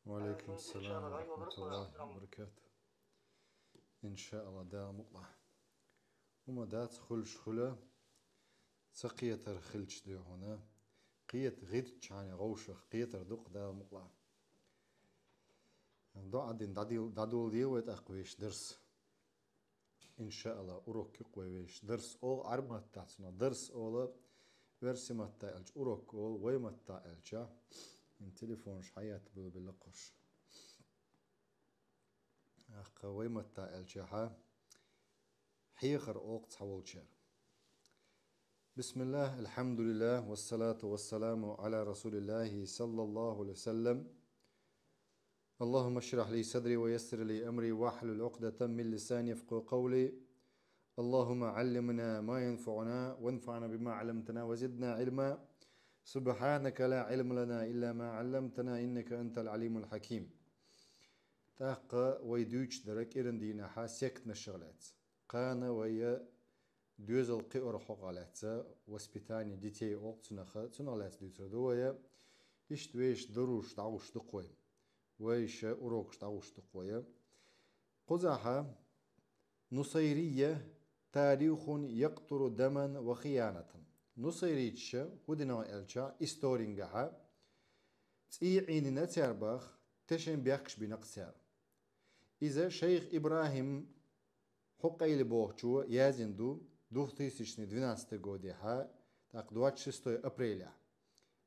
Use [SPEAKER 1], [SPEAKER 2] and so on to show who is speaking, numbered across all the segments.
[SPEAKER 1] وعليكم السلام ورحمة الله وبركاته. إن شاء الله دا مطلع وما دات خلش خلا سقيتر خلش دي هنا قيت غير يعني غوشخ قيتر دق دا مطلع دو عدين دادول دي ويت أقويش درس إن شاء الله أروك قويش درس أول عرب تاعتنا درس أول ورسي متى ألج أروك أول وي متى ألجا من تليفونش حياة باللقش وي متى ألجا حيخر أوقت حول شر. بسم الله الحمد لله والصلاة والسلام على رسول الله صلى الله عليه وسلم. اللهم اشرح لي صدري ويسر لي أمري واحلل عقدة من لساني يفقهوا قولي. اللهم علمنا ما ينفعنا وانفعنا بما علمتنا وزدنا علما. سبحانك لا علم لنا إلا ما علمتنا إنك أنت العليم الحكيم. تاق ويدوش درك إرندينا حاسيكتنا الشغلات قانا ويا دوز القئر حقالات وسبيتاني ديتي وقت تنغلات دوتر دويا إشت ويش دروش تعوش دقوي ويش أروكش تعوش دقوي قزاحة نصيرية تاريخ يقطر دما وخيانة. نصيريتش ودنا ألشا إستورينجها تيعين نتربخ تشن بيخش بنقصر. إذا شيخ إبراهيم حقيل بوغشو يازندو دوختيسشني 12 جوديها تاق 26 أبريل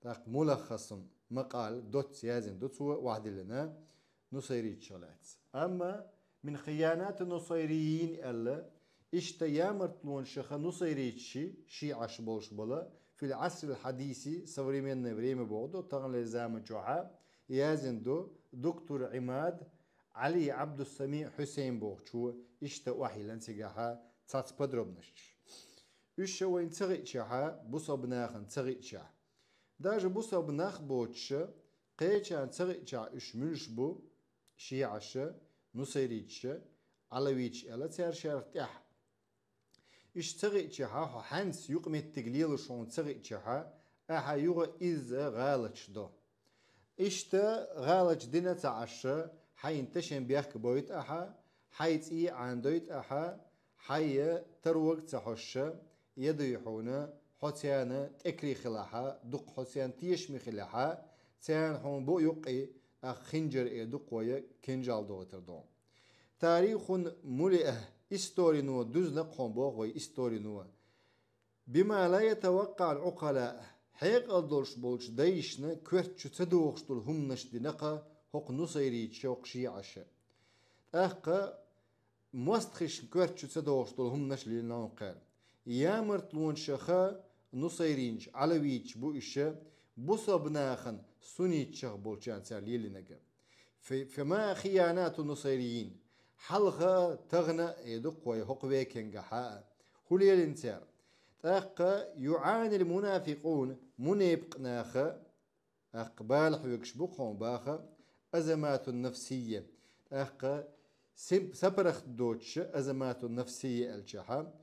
[SPEAKER 1] تاق ملخص مقال دوت يازندو تسوى واحد لنا نصيريت شغلات. أما من خيانات النصيريين ألا اشتيامرتلون شخ نصيريتشي شيعش بولش بلا في العصر الحديثي современное время بوغدو تغلي زامن جوعا يازندو دكتور عماد علي عبد السميع حسين بوغشو اشتا وحي لنسيقها تاتس بدربنش اشتا وين تغيتشها بوصا بناخن تغيتشها داج بوصا بناخ بوتش قيتشان تغيتشها اش ملش بو شيعش نصيريتش علويتش الا تيار شارتيح اش تغيتشها حنس يقمي التقليل شون تغيتشها احا يغا إذ غالتش دو اشتا غالتش دينا تعشى حي انتشن بيحك بويت احا حي تي عندويت احا حي تروق تحشى يديحونا حسيانا تكري خلاحا دق حسيان تيشمي خلاحا تيان حون بو يقي اخ خنجر اي دقوية كنجال دوغتر دون. تاريخ ملئه استوري نوا دوز نقهم بوغوي استوري نوا بما لا يتوقع العقلاء حيق الدولش بولش دايشنا كورتشو تدوغش دول هم نشدي نقا هوق نصيريت شوق شيعش اخا موستخش كورتشو تدوغش دول هم نشلي نانقال يامرتلون شخا نصيرينش علويتش بو إشا بوصا بناخن سنيت شخ بولشان سار ليلي نقا فما خيانات النصيريين حلقة تغنى يدق ويهق ويكنغ حاء هولي الانتار تاقا يعاني المنافقون منيبق ناخا أقبال حيوكش بقهم باخا أزمات نفسية تاقا سبرخ دوتش أزمات نفسية الجحا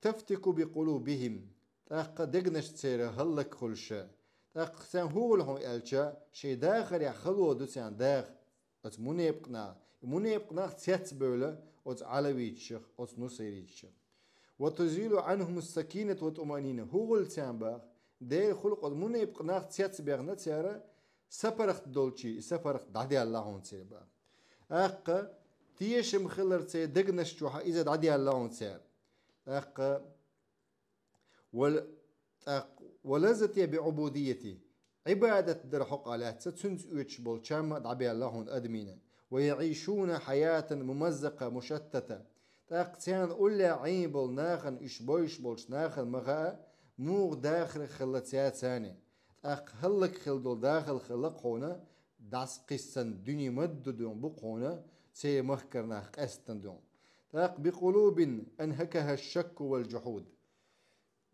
[SPEAKER 1] تفتك بقلوبهم تاقا دقنش تسير هلك خلشا تاقا سان هو لهم الجا شي داخل يخلو دوسيان داخل ات منيبقنا تسيت بولا ات علويتشخ ات نصيريتشخ وتزيل عنهم السكينة والطمأنينة هو التنباغ دير خلق ات منيبقنا تسيت بيغنا تيارا سفرخ دولشي سفرخ دعدي الله هون تيبا اقا تيش مخلر تي دقنش جوحا اذا دعدي الله هون تيار اقا ولزتي بعبوديتي عبادة درحق على تتسنس اوش بولشام دعبي الله هون ادمينا ويعيشون حياة ممزقة مشتتة تاقتيان أولا عيبل ناخن إش بويش بولش ناخن مغاء موغ داخل خلتيات ثاني تاق هلك خلدول داخل خلق هنا داس قسن دني مد دون بقونا تي مخكر ناخ أستن دون تاق بقلوب أنهكها الشك والجحود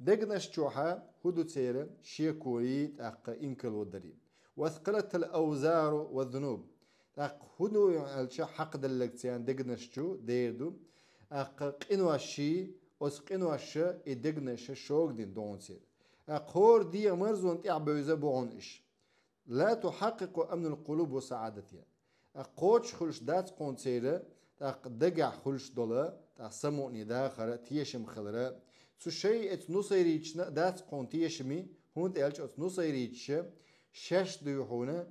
[SPEAKER 1] دقنش جوحا هدو تيرا شيكوري تاق إنكل ودريب واثقلت الأوزار والذنوب تاق هدو الشا حق دلقتيان دقنش جو ديردو اق قنواشي اس قنواشا ادقنش شوق دين دونسير اق هور دي مرزون تاع بوزا بونش لا تحقق أمن القلوب وسعادتها. قوتش خلش دات قونسيرة دقع خلش دولا سمو نداخرة تيشم خلرة سو شيء ات نصيريتشنا دات قون تيشمي هوند الش ات نصيريتش شش ديوحونا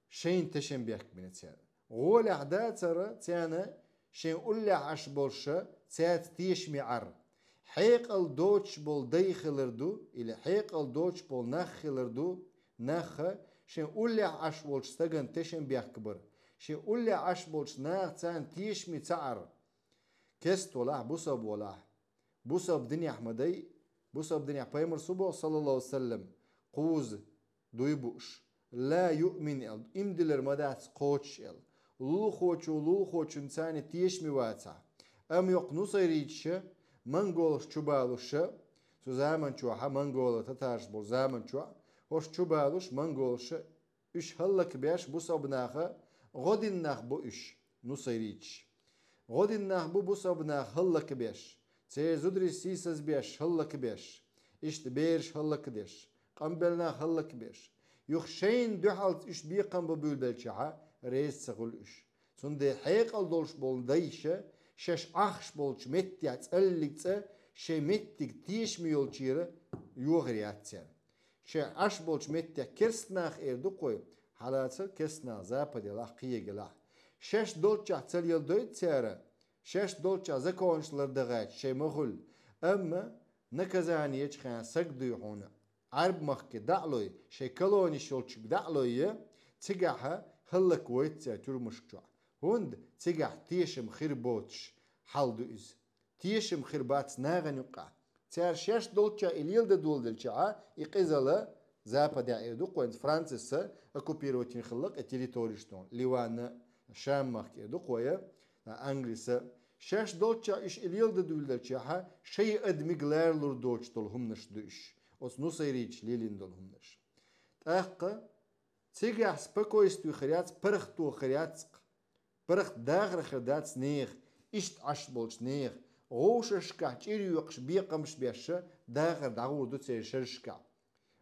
[SPEAKER 1] شين تشم بيك من تسير غول اعداد ترى تيانا شين قول عش بولشة تيات تيشمي عر حيق الدوتش بول ديخلردو إلى حيق الدوتش بول نخلردو نخ شين قول عش بولش تجن تشم بيك كبر شين قول عش بولش ناخ تان تيشمي تعر كست ولا بوسب ولا بوسب دنيا أحمدي بوسب دنيا بيمر صبح صلى الله عليه وسلم قوز دويبوش لا يؤمن إمدلر مدات قوتش لول خوش إنسان تيشمي واتع أم يقنوص يريتش منغولش چوبالوش سو زامن چوحا منغول تتارش بول زامن چوح هوش چوبالوش منغولش إش هلك بيش بوسب ناخه غدين ناخ بو إش نصيريتش غدين ناخ بو بوسب ناخ هلك بيش تي زودري سيسز بيش هلك بيش إشت بيرش هلك ديش قنبلنا هلك بيش يخشين دحالت إش بيقن ببول بلشها ريس سغل إش سندي حيقل دولش بول دايشة شش أخش بولش متيات أليكتة شي متيك تيش ميولشيرة يوغرياتير شي أش بولش متيا كرسناخ إردو قوي حالاتر كرسنا زابا دي لاح قيق لاح شش دولشا تسليل دويت تيرا شش دولشا زكونشلر دغايت شي مغل أما نكزاني يجخان سقدو هنا عرب مخي دعلوي شي كلوني شولشك دعلوي تيجاها هلك ويت ترمشجع هند تيجح تيشم خير بوتش حالدو إز تيشم خير بات ناغن يقع تيار شاش دولتشا إليل دا دولدلشا إقزالا زابا دا إردو قوين فرانسيس أكوبيروتين خلق التريتوريشتون ليوان شام مخي إردو قوية أنجليسا شاش دولتشا إش إليل دا دولدلشا شي أدمي غلير لور دوتش دولهم نش دوش أس نصيريش ليلين دولهم نش تاقا تيجح سباكويستو خريات برختو خريات برخ داغر خردات سنيخ إشت عش بولش نيخ غوششكا تيريو يقش بيقمش بيشة داغر داغور دو تسير شرشكا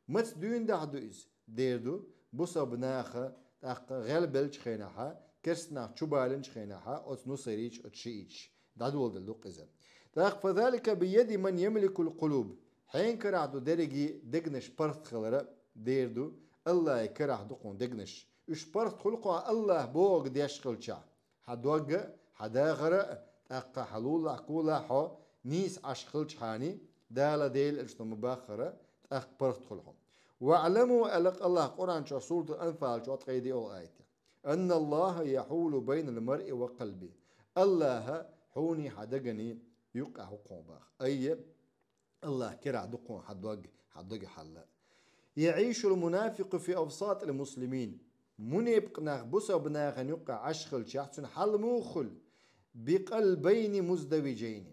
[SPEAKER 1] مت دوين داعدو إز ديردو بوسا بناخا تاق غلبلش خيناها كرسنا تشوبالنش خيناها أوت نصيريش أتشيش دادو ولد اللوق إذا تاق فذلك بيد من يملك القلوب حين كرعدو درجي دقنش برث خلرا ديردو الله يكرعدو قون دقنش إش برث خلقوا الله بوغ ديشقلشا حدوغ حداغر أقا حلول عقولا حو نيس عشقلش حاني دالا ديل اجتم باخرة أق برتخلهم واعلموا ألق الله قرآن شو سورة الأنفال شو أتقيدي أو آية أن الله يحول بين المرء وقلبه الله حوني حدقني يقع قوباخ أي الله كرع دقون حدوغ حلا يعيش المنافق في أوساط المسلمين منيبق ناخ بوسا بناخ يقع عشخل شخص حل موخل بقلبين مزدوجين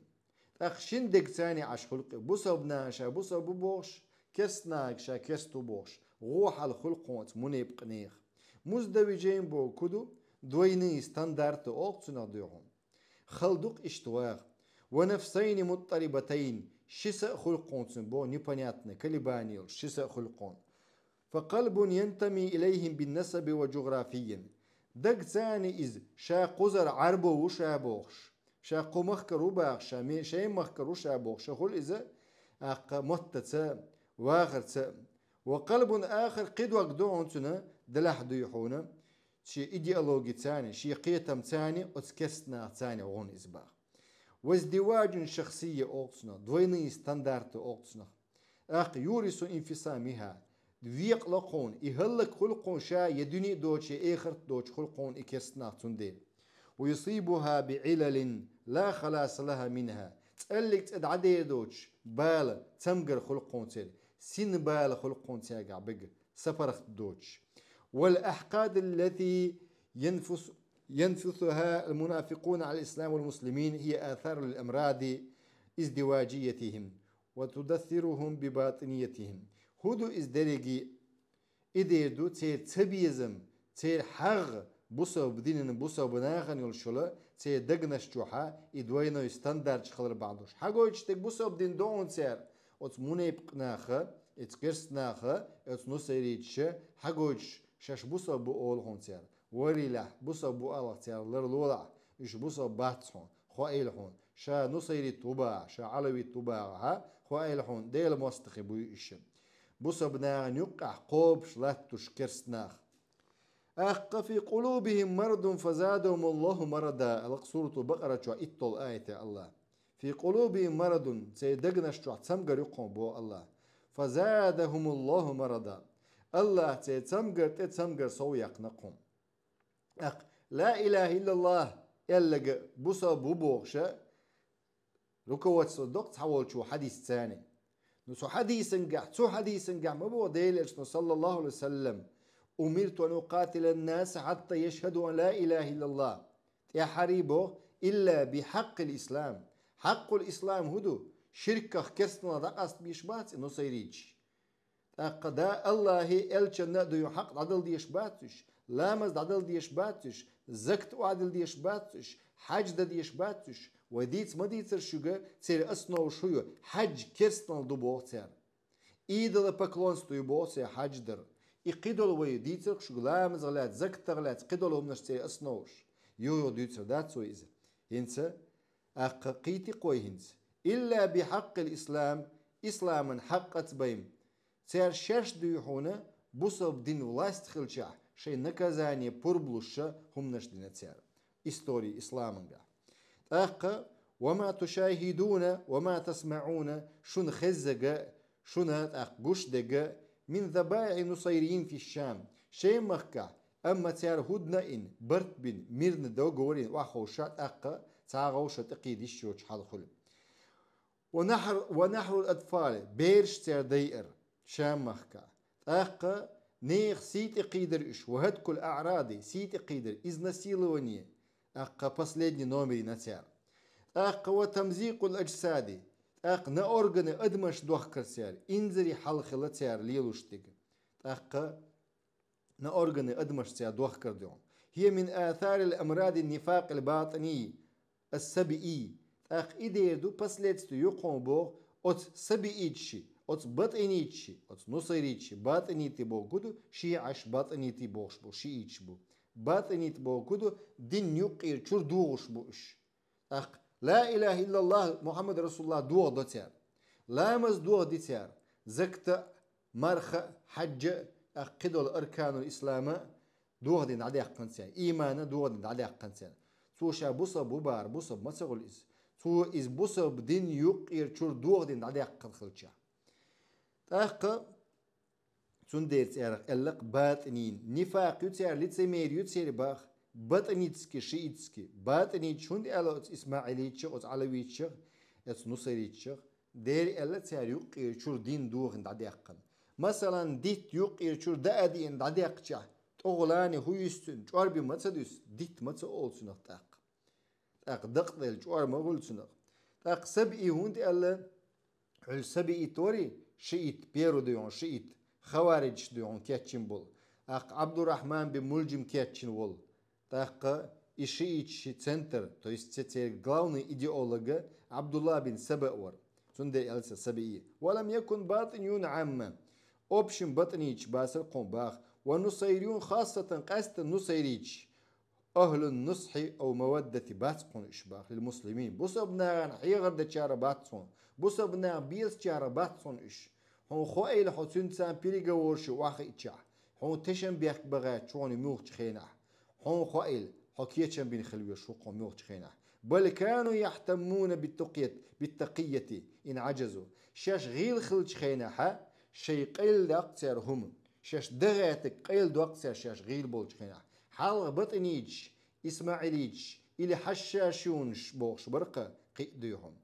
[SPEAKER 1] أخشين دك ثاني عشخلق بوسا بناشا بوسا ببوش كسناك شا كستو بوش روح الخلقوت منيبق نيخ مزدوجين بو كدو دويني ستاندارت اوقتنا ديهم خلدق اشتواغ ونفسين مضطربتين شسا خلقوت بو نيبانياتنا كليبانيل شسا خلقون فقلب ينتمي إليهم بالنسب وجغرافيا دق ثاني إز شا قزر عربو وشا بوخش شا قمخكرو باخ شا شاي مخكرو شا بوخش خل إذا متتا واغرتا وقلب آخر قد وقدو أنتنا دلح ديحونا شي إيديولوجي ثاني شي قيتم ثاني أتكسنا ثاني وغن إزباغ وازدواج شخصية أوقتنا دويني ستاندارت أوقتنا يورث انفصامها فيق لقون يهلك خلقون شا يدني دوتش اخر دوتش خلقون اكسنا تنديل ويصيبها بعلل لا خلاص لها منها تقلك تدعدي دوتش بال تمقر خلقون تيل سين بال خلقون تياقع بق سفرخ دوتش والأحقاد التي ينفثها المنافقون على الإسلام والمسلمين هي آثار الأمراض ازدواجيتهم وتدثرهم بباطنيتهم هدو ازدرجي إديردو تير تبيزم تير حغ بوسا بدين بوسا بناغن يلشلا تير دقنش جوحا إدوينو يستاندارد خلر بعضوش حقو يجتك بوسا بدين دون تير ات منيب ناخا ات قرس ناخا ات نصيريتش حقو شاش بوسا بو أول هون تيار وريلا بوسا بو الله تيار لرلولا إيش بوسا باتسون خوائل هون شا نصيري توبا شا علوي توبا ها خوائل هون ديل مستخي بو إيش بوسا بنا نيقع قوب شلاتوش كرسناخ أخ في قلوبهم مرض فزادهم الله مرضا القصورة بقرة شو إتول آية الله في قلوبهم مرض سيدقنا شو تسمقر يقوم بو الله فزادهم الله مرضا الله تسمقر سويق نقوم أخ لا إله إلا الله إلا بوسا بوبوغشا ركوات صدق تحول شو حديث ثاني نسو حديث نقع ما بو ديل صلى الله عليه وسلم أمرت أن أقاتل الناس حتى يشهدوا أن لا إله إلا الله يا حريبو إلا بحق الإسلام حق الإسلام هدو شركة كسنا دقست بيشبات إنه سيريج أقدا الله ألشنا دو حق عدل ديش باتش لامز عدل ديش باتش زكت وعدل ديش باتش حج ديش باتش وديت ما ديتر شوغا تير أسنو شويو حج كسنا دو بوغتر إيدل بكلونستو يبوغتر حج در يقيدول وي ديتر شغلام زغلات زكتغلات قيدولهم نشتي اسنوش يو ديتر داتسو إذا هنسا أقيتي قوي هنس إلا بحق الإسلام إسلاما حقت بيم سير شاش ديوحونا بوصب دين ولاست خلشا شي نكازاني بربلوشا هم نشدين تسير إستوري إسلامنغا أق وما تشاهدون وما تسمعون شن خزقا شنات أقوش دقا من ذبائح نصيريين في الشام شيء مكة أما تيار هدنا إن برت بن ميرن دوغورين وحوشات أقا تاغوشة أقيد الشوش حالخل ونحر الأطفال بيرش تيار ديئر شام مكة أقا نيخ سيت قيدر إش وهد كل أعراضي سيت قيدر إذن سيلوني أقا последний номер نتيار أقا وتمزيق الأجساد أق نأورغن أدمش دوخ كرسيار إنزري حلخلة تيار ليلوشتك أق نأورغن أدمش تيار دوخ كردون هي من آثار الأمراض النفاق الباطني السبئي أق إديردو بسلتستو يقوم بو أت سبئيتشي أت باطنيتشي أت نصيريتشي باطنيتي بو كدو شيعش باطنيتي بوش بو شيئيتش بو باطنيتي بو كدو دين يقير چور دوغش بوش أق لا إله إلا الله محمد رسول الله دوغ دوتيار لامز دوغ ديتيار زكت مرخ حج أقدل أركان الإسلام دوغ دين عليه قنسيان إيمان دوغ دين عليه قنسيان توشا بوصب وبار بوصب ما تقول إز تو إز بوصب دين يقير شور دوغ دين عليه قنخلشا أق تندير تيار ألق باطنين نفاق يتيار لتسمير يتيار باخ باطنيتسكي شيئتسكي باطنيت شوند ألا إسماعيليتش أو علويتش أو نصيريتش دير ألا تيار يقير شور دين دوغ عند عديقن مثلا ديت يقير شور دادي عند عديقتش تغلاني هو يستن جوار بمتسدس ديت متس أولسنق تاق دقدل جوار ما قلسنق تاق سبئي هوند ألا سبئي توري شيئت بيرو ديون شيئت خوارج ديون كيتشن بول أق عبد الرحمن بملجم كيتشن بول تاق إشيئتش центр, то есть главный идеолог Абдулла бин Сабаур, сунде эльса сабии. ولم يكن باطنيون عامة. общим باطنيش باسل قوم باخ ونصيريون خاصة قاست نصيريش أهل النصح أو مودة باتقون إشباخ للمسلمين. بصبنا حيغر دچار باتقون. بصبنا بيس چار باتقون إش. هون خوائل حسن سان بيريغا ورش واخي إتشا. هون تشن بيخ بغا چون موخ چخينا. هون خوائل حكيتشن بين خلوية شوق وموخ چخينا. بل كانوا يحتمون بالتقية إن عجزوا. شاش غيل خل چخينا ها شي قيل داقتر هم. شاش دغاتك قيل داقتر شاش غيل بول چخينا. حال بطنيج إسماعيليج إلي حشاشون بوخش برقة قيديهم.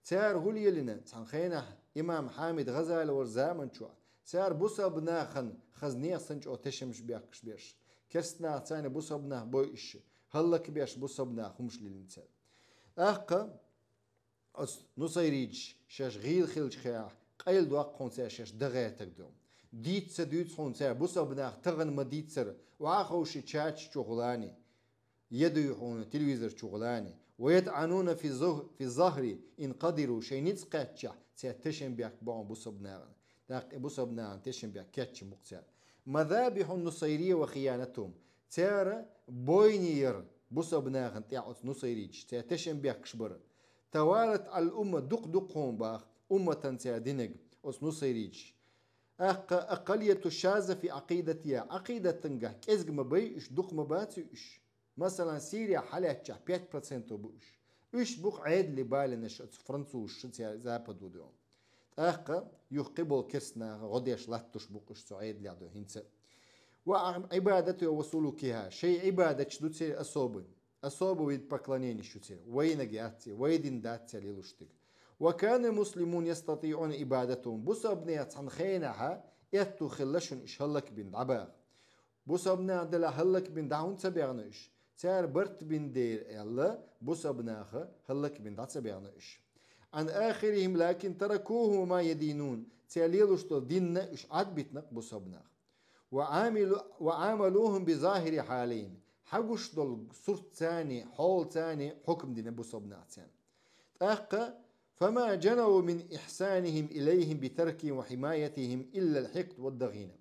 [SPEAKER 1] تار هولي لنا تنخينا إمام حامد غزال ورزامن شو. تار بوسا بناخن خزنية سنج أو تشمش بياكش بيش. كرسنا تاني بوسا بناخ بويش. هلك بيش بوسا بناخ همش للنساء. أخا نصيريج شاش غيل خيلش خياح قيل دواق خونسا شاش دغاتك دوم. ديت سدوت خونسا بوسا بناخ تغن ما ديت سر وعاخوشي تشاتش شغلاني يدوحون تلفزيون شغلاني ويطعنون في الظهر إن قدروا شيء نتسقاتش سيتشن بيك بون بوسا بناغ داق بوسا بناغ تشن بيك كاتش مقتال مذابح النصيرية وخيانتهم تيار بوينير بوسا بناخن تيعوت نصيريج تيتشن بيك كشبر توالت على الأمة دق باخ أمة تيادينج أس نصيريج أقلية الشاذة في عقيدتها عقيدة تنجح كيزج مبيش دق مباتيش مثلا سوريا حالة 5% بوش إيش بوق عيد لبالنش فرنسوش زابدو دوم يقبل كسنا غديش لاتش بوقش سعيد لعدو هنسا وعبادته وسلوكها شيء عبادة شدو تسير أصوب ويد بقلانين شو تسير وينجي أتي ويدين دات ليلوشتك وكان المسلمون يستطيعون عبادتهم بصبنية عن خينها يتو خلشن إش هلك بن دعباغ بصبنا دلا هلك بن دعون تبيعنش تار برت بن دير يلا بصبناها هلك بن دع تبيعنش عن آخرهم لكن تركوه ما يدينون تاليلوشتو ديننا إش عد بيتنق بصبناها وعاملوهم بظاهر حالين حقوش دول صورت ثاني حول ثاني حكم دين بصبنا ثاني فما جنوا من إحسانهم إليهم بتركهم وحمايتهم إلا الحقد والضغينة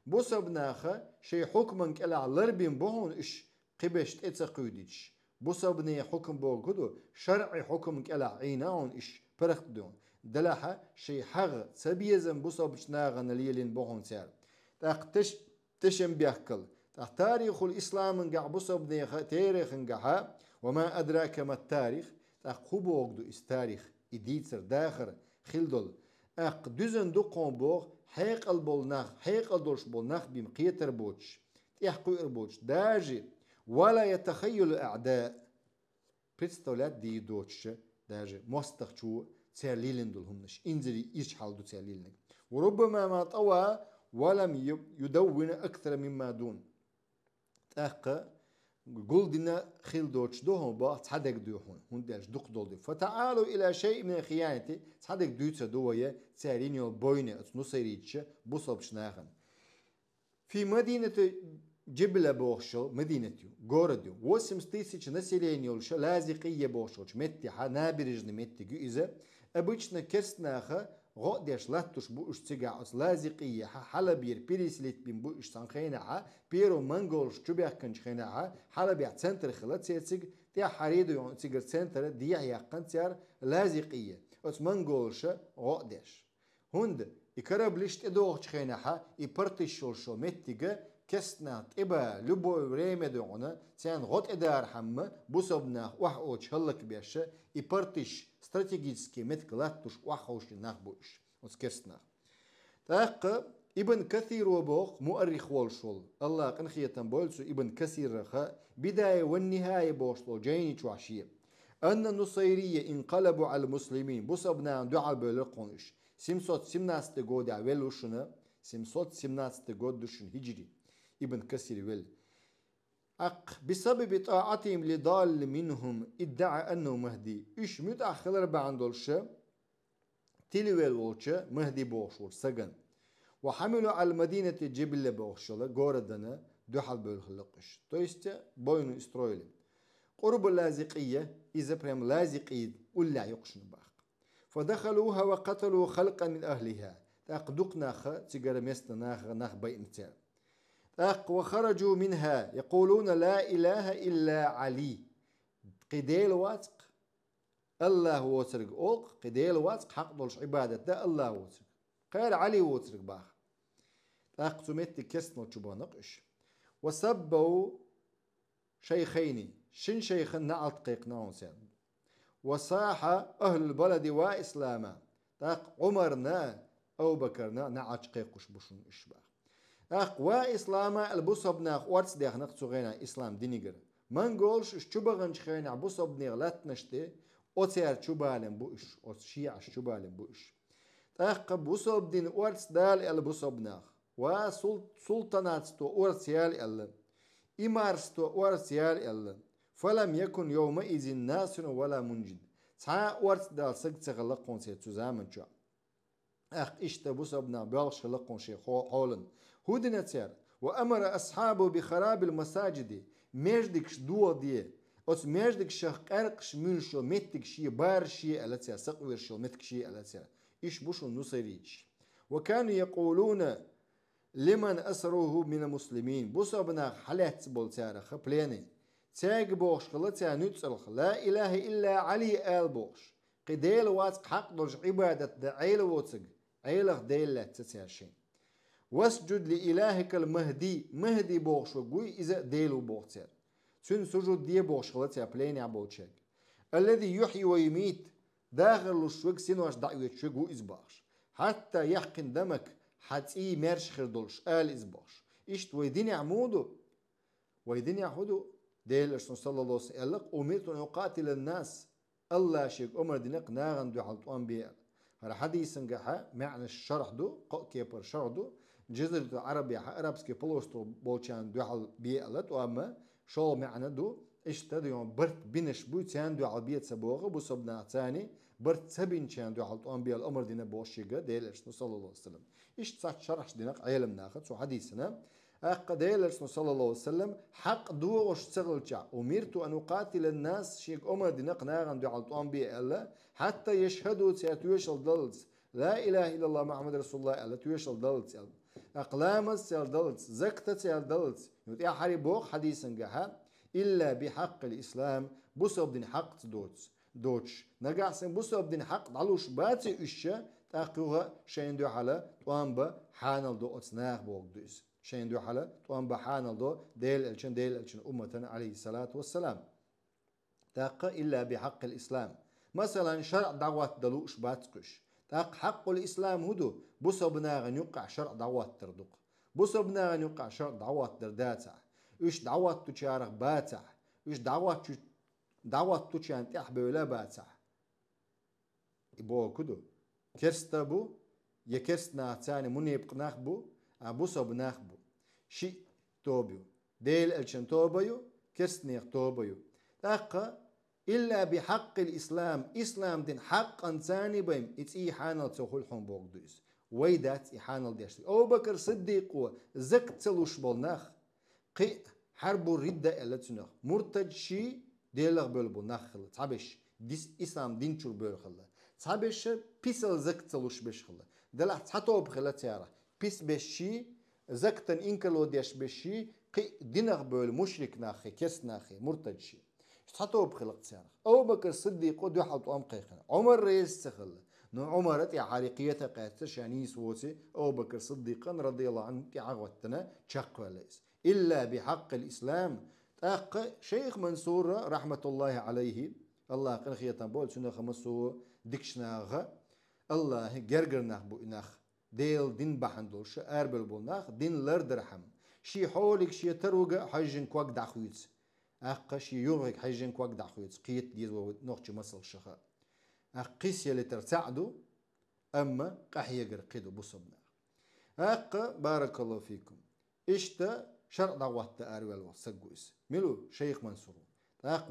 [SPEAKER 1] بصبناخا شي حكما كلا لربين بهون إش قبشت اتسقوديش بصبني حكم بوغدو شرعي حكم كلا عيناون إش برخت دون دلحا شي حغ سبيزن بصبشناغن ليلين بهون سار تشم بيحكل تاريخ الإسلام نقع بصبني تاريخ نقعها وما أدراك ما التاريخ خبوغدو إستاريخ إديتر داخر خلدل دزن دو قنبوغ حيق البولناخ حيق الدولش بولناخ بمقيتر بوتش تيحقو إربوتش داجي ولا يتخيل الأعداء بريستولات دي دوتش داجي مستخشو تساليلن دولهمنش إنزلي إيش حال دو تساليلن وربما ما طوى ولم يدون أكثر مما دون قلدنا خيل دوتش دوهم با تصدق دوهون هنداش دق دولدي فتعالوا إلى شيء من الخيانة تصدق دوتش دوية سارينيو بوينة نصيريتش بوصبش ناخن في مدينة جبلة بوخشل مدينتيو غورديو وسم ستيسيش نسيلينيولش لازقية بوخشلش متحا نابرجن متجو إذا أبوشنا كرسناخا غوديش لاتوش بوش تيجا أس لازقية حلبير بيريسليت بين بوش سانخينها بيرو منغولش تبيع كنش خينها حلبير سنتر خلات سيتسيج تيا حريدو يون تيجر سنتر ديا يقن تيار لازقية أس منغولش غوديش هند يكربلشت ادوغش خينها يبرتشولشو متيجا كسنا تبا لبو ريمدونا تيان غوت ادار حمى بوسبنا وحوش هلك بيش يبرتش استراتيجيسكي متكلاتوش وحوش نخبوش وسكسنا تاق ابن كثير وبوخ مؤرخ والشول الله قنخيتن بولسو ابن كثير رخا بداية والنهاية بوشلو جيني تواشيه أن النصيرية انقلبوا على المسلمين بوسبنا دعا بلقونش سمسوت سمناس تقود عوالوشنا سمسوت سمناس تقود دوشن هجري ابن كثير ويل بسبب طاعتهم لضال منهم ادعى أنه مهدي إيش متأخر بعندولشة تلويل وولشة مهدي بوشور سجن وحملوا على مدينة جبل بوشلة جوردنا دحل بالخلقش تويست بوينو استرويل قرب اللازقية إذا بريم لازقية ولا يقشن باق فدخلوها وقتلوا خلقا من أهلها تقدقنا خ تجر مستنا نخ بينتر وخرجوا منها يقولون لا إله إلا علي قديل واتق الله واترق أوق قديل واتق حق دولش عبادة ده الله واترق قال علي واترق باخ تمت كسنو تشبانقش وسبوا شيخين شن شيخ نعط قيقناون سان وصاح أهل البلد وإسلاما عمرنا أو بكرنا نعط قيقش بشن إشباخ وإسلاما البوصبنا وارتس ديخ نقصوغينا إسلام دينيجر من قولش شبغنش خينا بوصبنا غلات نشتي أوتيار شبالن بوش أو شيع شبالن بوش بوصب دين وارتس دال البوصبنا وسلطنات تو وارتيال ال إمارس تو وارتيال ال فلم يكن يومئذ ناصر ولا منجد تا وارتس دال سقط سغلقون سيتو زامن شو اشتبوصبنا بيالش لقون شي حولن هودنتر وأمر أصحابه بخراب المساجد مجدكش دو دي أس مجدكش قرقش ملشو متكشي بارشي ألتسا سقويرشو متكشي ألتسا إيش بوشو نصريج وكانوا يقولون لمن أسروه من المسلمين بصبنا حلات بولتارا خبليني تاج بوش خلتها نتسلخ لا إله إلا علي آل بوش قديل واتق حق درج عبادة دعيل واتق عيلخ ديلة تتاشين واسجد لإلهك المهدي مهدي بوش وقوي إذا ديلو بوغتر سن سجود دي بوش خلتها بليني عبوتشك الذي يحيي ويميت داخل الشوك سنواش دعوة شوك وإزباش حتى يحقن دمك حتى مرش خردولش آل إزباش إشت ويدين عمودو ويدين يحودو ديل الرسول صلى الله عليه وسلم أمرت أن أقاتل الناس الله شيك أمر دينك ناغن دو حلطوان بيال هذا حديث نجحا معنى الشرح دو كيبر شرح دو جزيرة العربية عربسكي بلوستو بوشان دو حل بيالت وأما شو معنى دو اشتدو يوم برت بينش بو تان دو حل بيت سبوغة بو صبنا تاني برت سبين تان دو حلطوان بيال أمر دينا بوشيغا ديل الرسول صلى الله عليه وسلم اشت شرح دينك علم ناخد سو حديثنا أقديل الرسول صلى الله عليه وسلم حق دو اشتغلتشا أمرت أن أقاتل الناس شيك أمر دينق ناغن دو عالطوان بي ألا حتى يشهدوا تياتويشل دلت لا إله إلا الله محمد رسول الله ألا تويشل دلت أقلامت سيال دلت زكتة سيال دلت يا حري بوغ حديثا جها إلا بحق الإسلام بصب دين حق دوتش نقعسن بصب دين حق دعلوش باتي إشا تاقوها شين دو حالا طوان با حانل دو أتناغ بوغ دوس شين دو حالا طوان بحانل دو ديل الشن أمتنا عليه الصلاة والسلام تاق إلا بحق الإسلام مثلا شرع دعوات دلوش باتكش تاق حق الإسلام هدو بصبنا غن يقع شرع دعوات تردق بصبنا غن يقع شرع دعوات درداتا إيش دعوات تشارك باتا إيش دعوات تشان تحبي ولا باتا إبوه كدو كرستبو يكرستنا تاني من يبقناخ بو أبوسا بناخبو شي توبيو ديل الشن توبيو كرستنيخ توبيو تاقا إلا بحق الإسلام إسلام دين حقا ثاني بيم إتي حانل تسوخل حون بوغدوس ويدات إحانل ديشتي أو بكر صديق زك تلوش بالناخ قي حرب الردة إلا تناخ مرتج شي ديلغ بلبو ناخل تعبش ديس إسلام دين شور بلخل تعبش بيسل زك تلوش بشخل دلع تحطو بخلا تيارة بيس بشي زكتن إنكلو ديش بشي قي دينغ بول مشرك ناخي كس ناخي مرتج شي تحطو بخلق تيارة أو بكر صديق ودو حطو أم قيخنا عمر رئيس تخل نو عمرت يا حريقية قاتش يعني سوتي أو بكر صديقا رضي الله عنه عغوتنا تشق ليس إلا بحق الإسلام تاق شيخ منصور رحمة الله عليه الله قن خيطان بول سنة خمسو دكشناغ الله جرجرناغ بو إناخ ديل دين بحندوش أربل بولناخ دين لردرحم شي حولك شي تروق حجن كواك دعخويت أق شي يوغك حجن كواك دعخويت قيت ديز ونوخش مسل شخاء أقيس يلي ترتعدو أما قحي قرقيدو بصبنا أق بارك الله فيكم إشتا شرع دعوات تأروي الوسقويس ملو شيخ منصور أق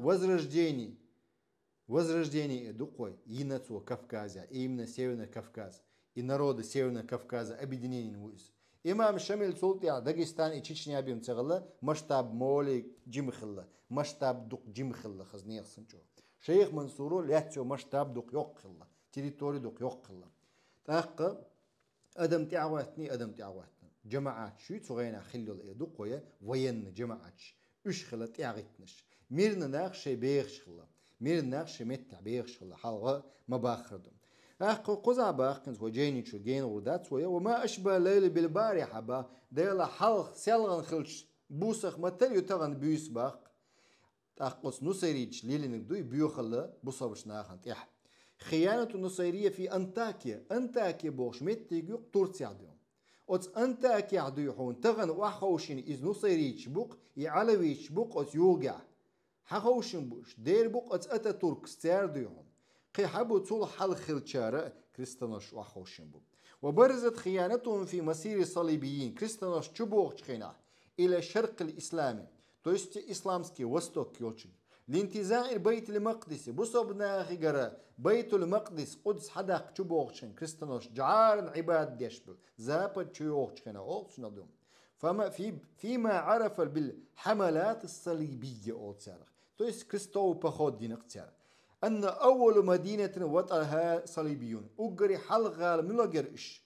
[SPEAKER 1] وزرجديني دقوي ينتو كفكازا إيمنا سيونا كفكاز и народы Северного Кавказа объединение вуз. Имам Шамил Султия Дагестан и Чечня бим цегла масштаб моли джимхилла, масштаб дук джимхилла хазнех сынчо. Шейх Мансуру лятчо масштаб дук йокхилла, территорию дук йокхилла. تاق أدم تعواتنا جماعات شو تغينا خلوا الإدوق ويا وين جماعات إيش خلا تعغتنش ميرنا ناقش بيخش خلا ميرنا ناقش متع بيخش خلا حلقة ما باخردم قزع باقنز وجيني تشجين وردات ويا وما أشبه ليل بالبارحة با ديلا حلق سيلغن خلش بوسخ متل يتغن بيوس باق تاقص نصيريج ليلي نقدوي بيوخلا بوصابش ناخن تيح خيانة النصيرية في أنتاكيا بوش متيجو تورتي عديهم أتس أنتاكيا عديحون تغن وحوشين إز نصيريج بوق يعلويش بوق أتس يوقع حوشين بوش دير بوق أتس أتا ترك ستار ديهم قي حبو طول حل خلشارة كريستانوش وحوشين بو وبرزت خيانتهم في مسير الصليبيين كريستانوش تشبوغ تخينا إلى الشرق الإسلامي то есть исламский восток очень لانتزاع البيت المقدس بصبنا غيرا بيت المقدس قدس حدا تشبوغشن كريستانوش جعار عباد ديشبل زابد تشيوغشن أوتشنا دوم فيما عرف بالحملات الصليبية أوتسارخ то есть كريستو بخود دين اختيار أن أول مدينة وطرها صليبيون أجري حلقة ملقرش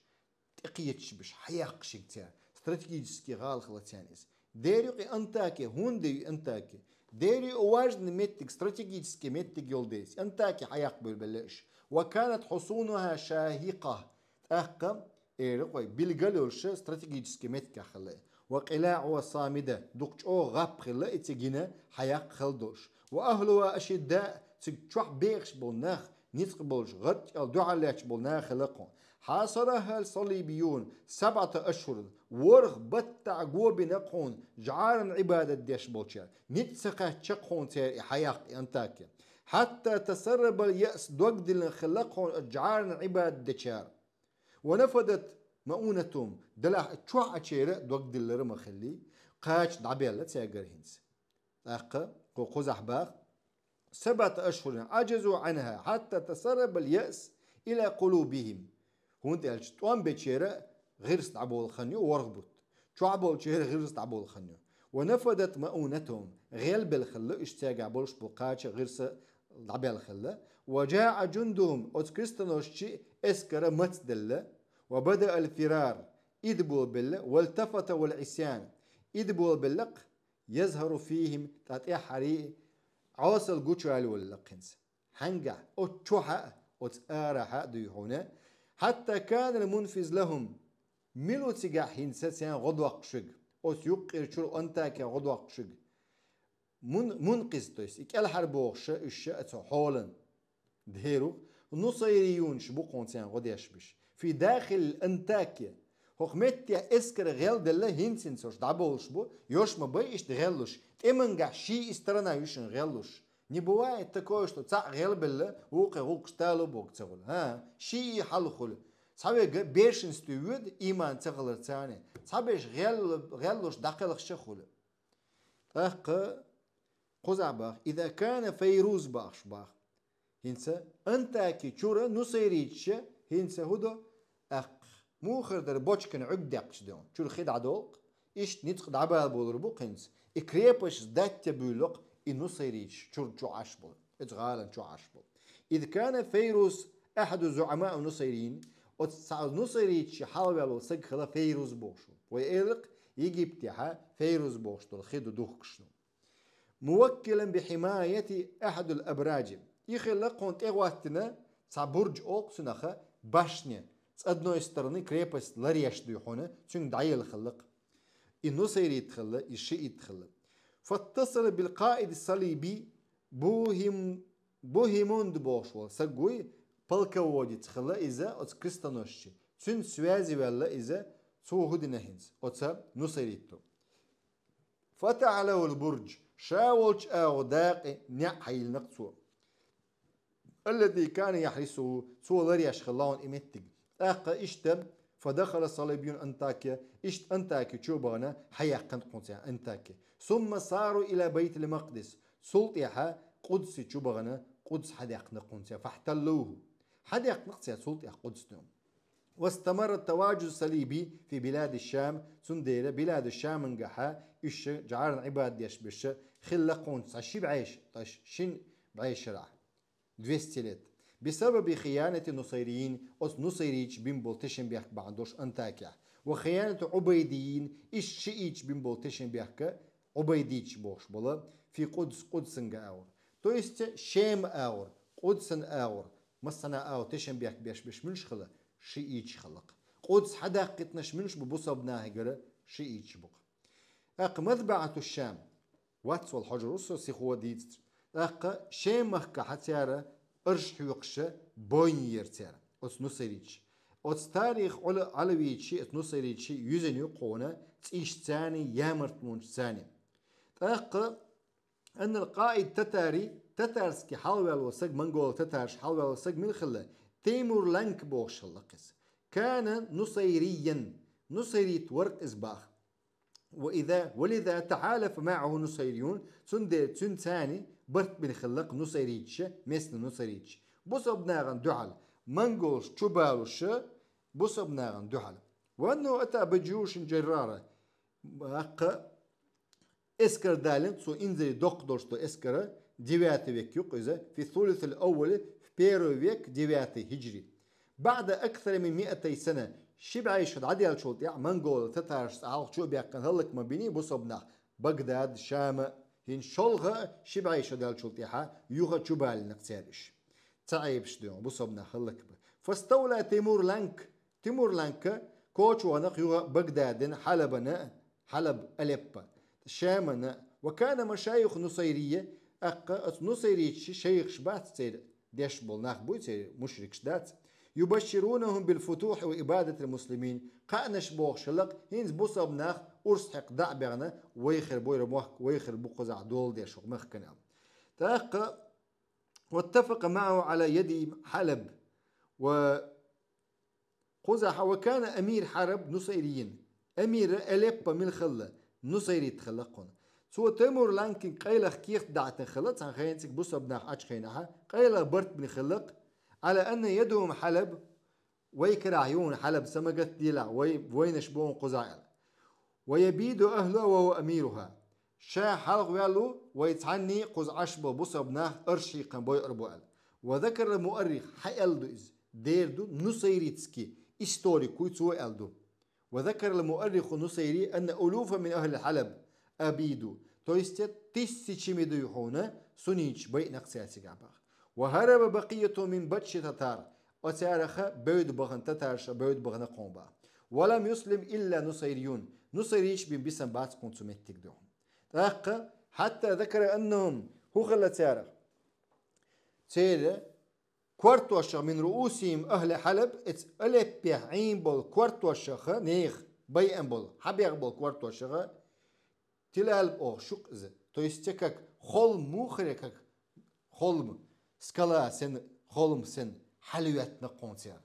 [SPEAKER 1] تقيتش بش حياقش كتير стратегически غالخلتيانيس ديري أنتاكي هوندي أنتاكي ديري واجد متك استراتيجيسكي متك يولديس أنتاكي حيقبل بلاش وكانت حصونها شاهقة أحقا إيرقوي بالجلوش استراتيجيسكي متك خلاه وقلاعها صامدة دقش أو غاب خلا إتجينا حياق خلدوش وأهلها أشداء تشوح بيخش بولناخ نتقبلش غد الدعاء لاتش بولناخ خلقون حاصرها الصليبيون 7 أشهر ورغ بتع قوب نقون جعارن عبادة ديش بولشار نتسقه تشقون تير حياق أنتاكي حتى تسرب اليأس دوقد الخلقون جعارن عبادة ديشار ونفدت مؤونتهم دلا تشوع أشيرة دوقد الرمى خلي قاش دعبيلة تياقر هنس أقا قوزح باغ 7 أشهر عجزوا عنها حتى تسرب اليأس إلى قلوبهم هون تالش توان بتشيرة غير استعبوا الخنيو ورغبت شو عبوا الشيرة غير استعبوا الخنيو ونفدت مؤونتهم غير بالخلة اشتاق عبولش بقاتش غير دعبيل الخلة وجاء جندهم أتكريستنوشي اسكرة متدلة وبدأ الفرار إدبوا بالله والتفت والعسيان إدبوا باللق يظهر فيهم تاتي حري عاصل قوشال واللقنس هنجع أتشوحة أتآرحة ديهونه حتى كان المنفذ لهم ملو تجاه هنسة غدوق شق أتيقر شو أنتاك غدوق شق منقذ تويس إكال حربوغش الشاء حولا دهيرو نصيريون شبقون سيان غديش بش في داخل أنتاكيا حكمتيا اسكر غيل دله هنسن سوش دابولش بو يوش ما بيش تغلوش إمنجح شي استرنا يوشن غلوش نبواي تكوش تو تاع غيل بله وقع غوكشتالو بوك تقول ها شي حلخل صابي بيشن ستوود إيمان تغلر تاني صابيش غلوش داخل خشخول أخ قزع باخ إذا كان فيروز باخش باخ هنسا أنتاكي تشورا نصيريتش هنسا هدو أخ مو خردر بوشكن عقدقش دون شو الخدع دوق إيش نتقد عبال بولر بوقنس إكريبش ذات تبولق إنو صيريش شو عشبل إتغالا شو عشبل إذ كان فيروز أحد زعماء النصيريين نصيريتش حاولوا سجخلا فيروز بوشو ويقلق يجي بتاعها فيروز بوشتو الخدو دوخكشنو موكلا بحماية أحد الأبراج يخلقون تغواتنا برج أوق سنخة باشنيا أدنو استرني كريبس لريش ديحونا تشون دعي الخلق إنو سيري يتخلق الشيء يتخلق فاتصل بالقائد الصليبي بوهيموند بوشوال سقوي بالكا وودي تخلق إذا أتس كريستانوشي تشون سوازي ولا إذا صوهد نهنز أتسا نصيريتو فتعلو البرج شاولش أو داقي نحي النقصو الذي كان يحرسه سوى لريش خلاون إمتق أقا إشتم فدخل الصليبيون أنتاكيا إشت أنتاكي تشوبانا حياقا قنصيا أنتاكيا ثم صاروا إلى بيت المقدس سلطيها قدس تشوبانا قدس حديق نقنصيا فاحتلوه حديق نقصيا سلطيها قدس نوم واستمر التواجد الصليبي في بلاد الشام سنديرة بلاد الشام انقحا إش جعارن عباد يشبش خلقون عشي بعيش طيش شن بعيش راح 200 لت بسبب خيانة النصيريين أس نصيريش بيمبول تشن بيحك بعندوش أنتاكيا وخيانة عبيديين إش شئيش بيمبول تشن بيحك عبيديش بوش بلا في قدس أور تويست شام أور قدسن أور مصنع أور تشن بيحك بيش منش خلا شئيش خلق قدس حداقتناش منش ببصبناه جرا شئيش بق أق مذبعة الشام واتس والحجر وصو سيخوا ديت أق شام مخكا حتيارة أرش حيوقشة بوينير تيارة أتس نصيريتش أتس تاريخ علويتشي أتس نصيريتشي يوزن يقونا تيش تاني يامرت مونش تاني أق أن القائد تتارسكي حلوة الوسق منقول تتارش حلوة الوسق من الخلة تيمور لانك بوش اللقس كان نصيريا نصيريت ورق إزباخ ولذا تحالف معه نصيريون تن ثاني برت بنخلق نصيريتش مثل نصيريتش بصب ناغن دعال منقولش تشبالوش بصب ناغن دعال وأنه أتى بجيوش جرارة اسكر دالن سو انزل دقدرشتو اسكر ديواتي ويك يقزة في الثلث الأول في بيرو ويك ديواتي هجري بعد أكثر من 200 سنة شبعي شد عدي الشوطيع منغول تتارش عال شو بيقن هلك ما بيني بصبنا بغداد شام هين شلغة شبعي شد الشوطيعها يوغا شبال نقتارش تعيب شدون بصبنا هلك فاستولى تيمور لانك كوتش ونق يوغا بغداد حلب أليبا شامنا وكان مشايخ نصيرية نصيري شيخ شبات تصير ديش بول بوي تصير مشرك شدات يبشرونهم بالفتوح وإبادة المسلمين قانش بوغ شلق هينز بوصب ناخ أرسحق دعبرنا ويخر بوي رموح ويخر بوقزع دول ديش مخكنا تاق واتفق معه على يد حلب وقزح وكان أمير حرب نصيريين أمير أليبا من خلة نصيري تخلقون سو تيمور لانكن قيلخ كيخ دعت خلط عن خينتك بوصب ناخ أج خينها قيلخ برت بن خلق على أن يدهم حلب ويكر عيون حلب سمقت ديلع وين شبون قزايل ويبيد أهله وهو أميرها شا حلق ويالو ويتعني قز عشبه بصبناه أرشي قنبوي أربوال وذكر المؤرخ حي ألدو إز ديردو نصيريتسكي إستوري كويتسو ألدو وذكر المؤرخ نصيري أن ألوفا من أهل حلب أبيدو تويستت تيسيشميدو يحونا سنيش بي نقسياتي قعباق وهرب بقية من بطش تتار وتارخ بيد بغن تتارش بيد بغن قومبا ولم يسلم إلا نصيريون نصيريش بن بسن بات كونسوميتك دوهم حتى ذكر أنهم هو خلا تارخ تيري كورتوشة من رؤوسهم أهل حلب ألبيه عين بول كورتوشة نيخ بي أنبول حبيغ بول كورتوشة تلال أو شقز تويستكك خلم موخركك خلم سكالا سن خلم سن حلويات نقونتيا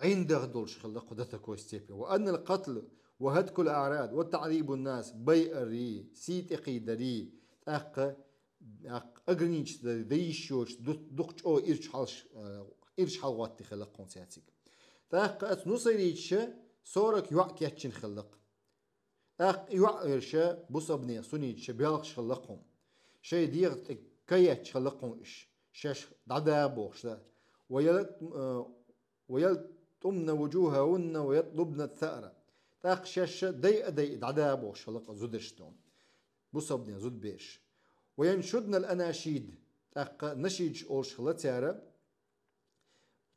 [SPEAKER 1] عنده دولش خلق قدتك وستيبي وأن القتل وهتك الأعراض وتعذيب الناس بيئري سيتقي دري أغنيش ديشوش دقش أو إرش حلوات خلق قونتياتيك تاق نصيريتش صورك يوعكيتشن خلق يوعرش بصبني سنيتش بيالخش خلقهم شي ديغ كيتش خلقهم إش شاش دعدا بوخش ويلطمن وجوههن ويطلبن الثأر تاق شاش دي دعدا بوخش خلق زدشتون بصبني زد بيش وينشدن الأناشيد تاق نشيج أولش خلتيارة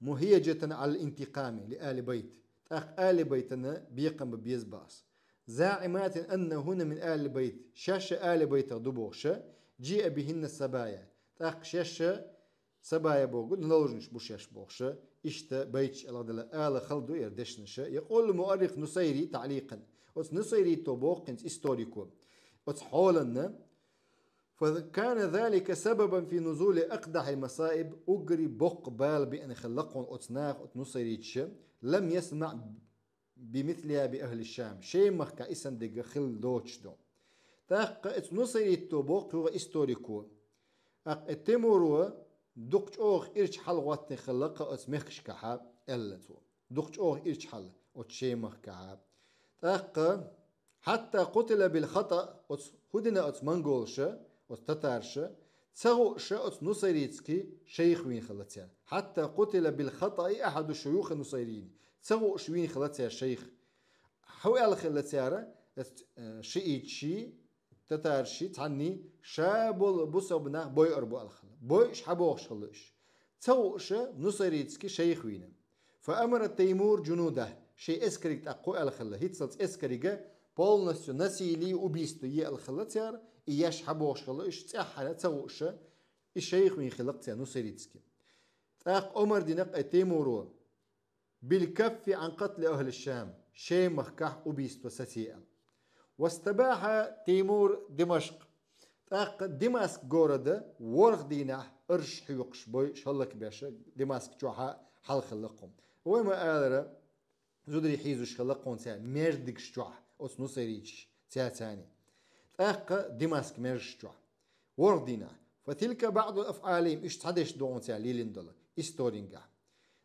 [SPEAKER 1] مهيجة على الانتقام لآل بيت تاق آل بيتنا بيقم بيزباس زاعمات أنهن من آل البيت شاش آل بيت دبوغش جيء بهن السبايا تاق شاش سبايا بوغد نلوجنش بوشاش بوغش اشتا بيتش آل خلدو يردشنش يقول المؤرخ نصيري تعليقا نصيري توبوغ انت استوريكو حولنا فكان ذلك سببا في نزول أقدح المصائب أجري بق بال بأن خلقهم أتناغ أتنصيريتش لم يسمع بمثلها بأهل الشام شيء مخكا إسان دقا خل دوتش دون تاق أتنصيريتو بق هو إستوريكو التمورو دقش أوغ إرش حل غواتن خلقا أتمخش كحاب ألتو دقش أوغ إرش حل أتشي مخكا تاق حتى قتل بالخطأ هدنا أتمنغولش وتتارش تسغوش نصيريتسكي شيخ وين خلتيا حتى قتل بالخطأ أحد الشيوخ النصيريين تسغوش وين خلتيا شيخ حوال خلتيا شيئتشي تتارشي تعني شابل بصبنا بوي أربو الخل بوي شحبوش خلش تسغوش نصيريتسكي شيخ وين فأمر تيمور جنوده شيء اسكريك أقوى الخل هيتسلت اسكريك полностью насилие убийство الخلتيار إياش حبوش خلش تأحنا تسوش الشيخ من خلقتها نصيريتسكي تاق عمر دينق تيمورو بالكف عن قتل أهل الشام شيء مخكح أبيستو ستيئا واستباح تيمور دمشق تاق دمشق جورد ورغ دينه أرش حيوقش بوي شلك باشا دمشق جوحا حل خلقهم وما آلرا زودري حيزوش خلقهم تاع مردكش جوح أس نصيريتش تاع تاق دمشق مرش جوح ورغ دينه فتلك بعض أفعالهم اشتحدش دون تاع ليلندل استورينجا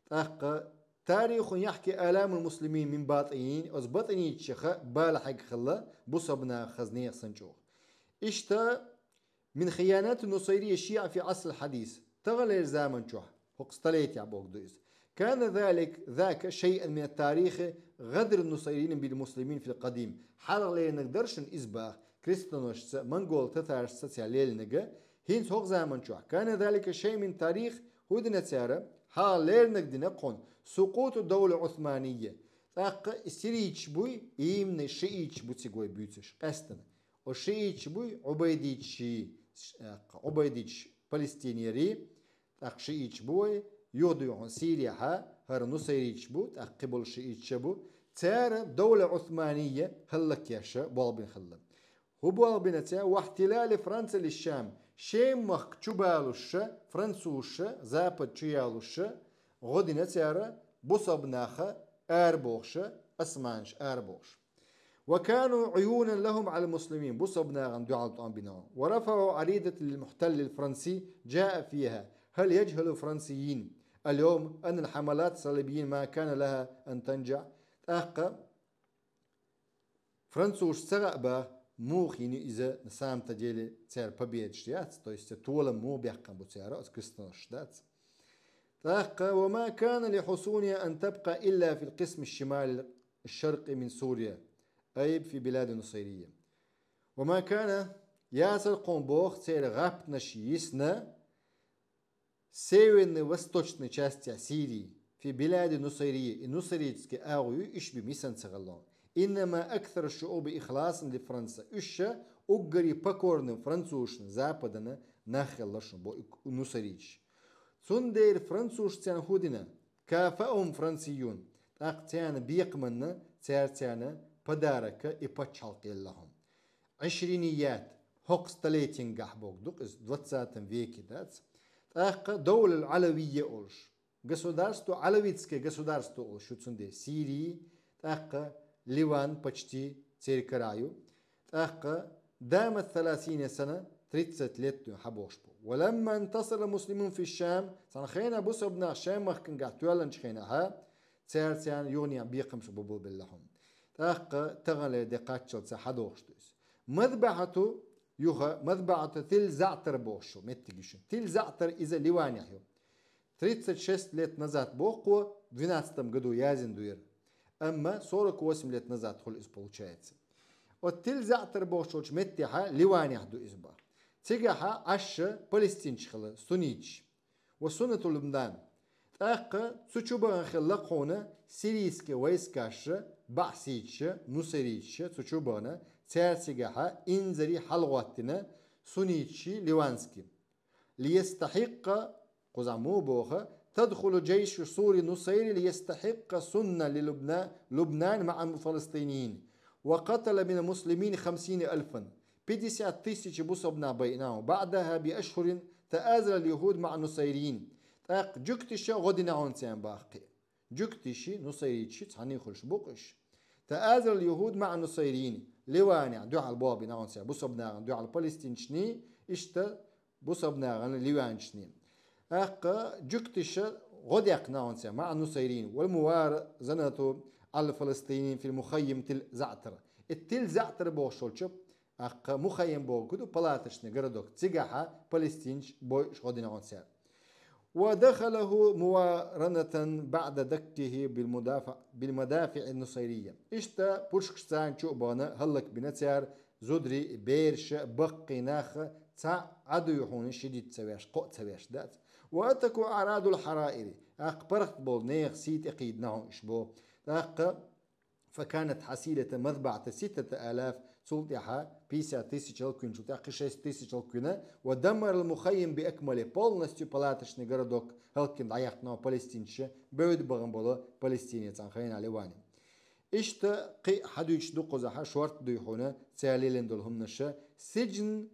[SPEAKER 1] تاق تاريخ يحكي آلام المسلمين من باطنين أز باطنين تشخ بالحق خلا بصبنا خزنية سنجوخ اشتا من خيانات النصيرية الشيعة في عصر الحديث تغلر زامن جوح هقستليت يا بوغدوز كان ذاك شيئا من التاريخ غدر النصيريين بالمسلمين في القديم حال لي نقدرش إزباخ كريستونوش منغول تتارش سوسياليل نجا هين سوق زمن شو كان ذلك شيء من تاريخ هودنا تسارة حال لي نقدنا قون سقوط الدولة العثمانية تاق سيريتش بوي يمن شيء بو تسيغوي بيوتش قستنا وشيء بوي عبيديتش فلسطينيري تاق شيء بوي يوديون سيريا هر نصيريتش بو تاق قبل شيء بو تار دولة عثمانية هلك ياشا بالبين خلا هو بالبين تا واحتلال فرنسا للشام شيم مخ تشوبالوش فرنسوش زابد تشيالوش غدنا تارا بوصبناخا اربوخش اسمانش اربوخش وكانوا عيونا لهم على المسلمين بوصبنا غندعوا بناهم ورفعوا عريضة المحتل الفرنسي جاء فيها هل يجهل الفرنسيين اليوم أن الحملات الصليبيين ما كان لها أن تنجح تأقى فرنسوش سغأبا مو خيني إذا نسام تجيلي تسير ببيتشتيات تو есть طولا مو بيحكم بتسير كريستنشتات تأقى وما كان لحصونها أن تبقى إلا في القسم الشمال الشرقي من سوريا أي في بلاد النصيرية وما كان ياسر قنبوخ تسير غابتنا شيسنا سيوين وستوچной части Сирии في بلاد النصيرية النصيريتسكي أغوي إش بميسان سغلون إنما أكثر الشعوب إخلاصا لفرنسا إشا أقري بكورن فرنسوشن زابدنا ناخلشن بو النصيريش سندير فرنسوش تيان هودنا كافأهم فرنسيون تاقتيان بيقمنا تيارتيان بدارك إبتشالق لهم عشرينيات هوكس تلاتين قحبوك دوك إز 20 веке دات تاق دولة العلوية أولش государство علويتское государство أولش شو تسندي سيري تاق ليوان почти تير كرايو تاق دامت 30 سنة 30 لت حبوش بو ولما انتصر المسلمون في الشام سنخينا بوسبنا الشام مخكن قاعتوالن شخينا ها تيرتيان يوني بيقم شبوبو باللهم تاق تغلى دقاتشل تحدوش مذبحته يوها مذبحة تل زعتر بوشو متجيشن تل زعتر إذا ليوان يحيو 36 لت نزات بوقو 12 году язен дуир أما 48 лет назад хол из получается от тил زعتر بوشو متيها ليوان يحدو إزبا تيجاها عش فلسطينش خلا سنيتش وسنة لبنان تاق تشوبا خلقونا سيريسكي ويسكاش بحسيتش نصيريتش تشوبانا تيرسيجاها إنزري حلواتنا سنيتشي ليوانسكي ليستحق قزعمو بوخا تدخل جيش سوري نصيري ليستحق سنة لبنان مع الفلسطينيين وقتل من المسلمين 50,000 50,000 بصبنا بينهم بعدها بأشهر تآزر اليهود مع النصيريين تاق جكتشا غدنا عونسان باقي جكتشي نصيريتشي تعني خلش بوقش تآزر اليهود مع النصيريين ليوانع دعا البابي نعنسا بصبنا دعا الفلسطينشني اشتا بصبنا ليوانشني اق جكتشا غديق نعنسا مع النصيريين والموازنة على الفلسطينيين في المخيم تل زعتر التل زعتر بوشولشب اق مخيم بوكدو بلاتشني قردوك تيجاها فلسطينش بوش غدنا عنسا ودخله موارنة بعد دكه بالمدافع النصيرية اشتا بوشكستان شوبانا هلك بنتيار زودري بيرش بقي ناخ تا عدو يحون شديد تسويش قو تسويش دات واتكو اعراض الحرائر اقبرت بول نيخ سيت اقيد ناو اشبو فكانت حسيلة مذبعة 6,000 سلطحة بيسا تيسيچل كون شلطحة 6,000 كونه ودمر المخيم بأكمله полностью палаточный городок هلكن ضيحنا فلسطينشة بود بغنبولا فلسطينية تنخين على واني اشتا قي حدوش دقو زحا شورت دويحونا تساليلين دولهم نشا سجن